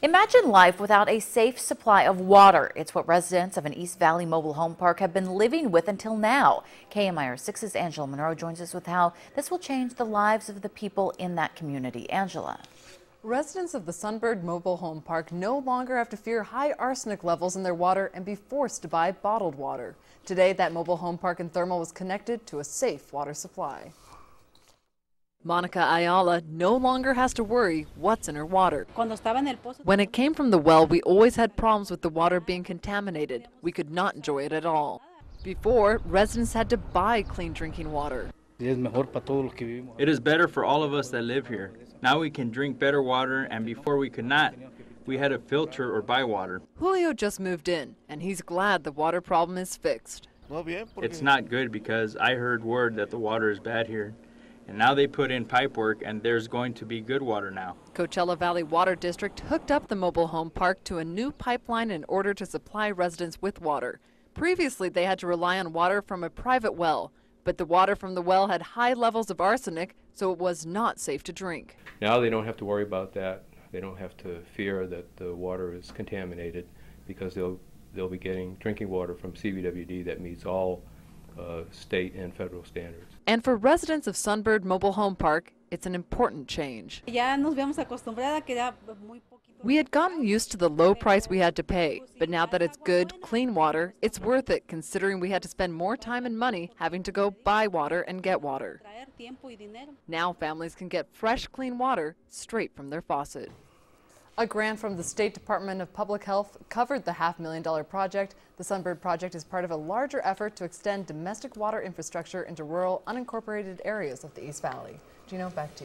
Imagine life without a safe supply of water. It's what residents of an East Valley mobile home park have been living with until now. KMIR 6's Angela Monroe joins us with how this will change the lives of the people in that community. Angela. Residents of the Sunbird Mobile Home Park no longer have to fear high arsenic levels in their water and be forced to buy bottled water. Today, that mobile home park in Thermal was connected to a safe water supply. Monica Ayala no longer has to worry what's in her water. When it came from the well, we always had problems with the water being contaminated. We could not enjoy it at all. Before, residents had to buy clean drinking water. It is better for all of us that live here. Now we can drink better water, and before we could not. We had to filter or buy water. Julio just moved in, and he's glad the water problem is fixed. It's not good because I heard word that the water is bad here. And now they put in pipe work, and there's going to be good water now. Coachella Valley Water District hooked up the mobile home park to a new pipeline in order to supply residents with water. Previously, they had to rely on water from a private well, but the water from the well had high levels of arsenic, so it was not safe to drink. Now they don't have to worry about that. They don't have to fear that the water is contaminated because they'll be getting drinking water from CVWD that meets all state and federal standards. And for residents of Sunbird Mobile Home Park, it's an important change. We had gotten used to the low price we had to pay, but now that it's good, clean water, it's worth it considering we had to spend more time and money having to go buy water and get water. Now families can get fresh, clean water straight from their faucet. A grant from the State Department of Public Health covered the $500,000 project. The Sunbird project is part of a larger effort to extend domestic water infrastructure into rural, unincorporated areas of the East Valley. Gino, back to you.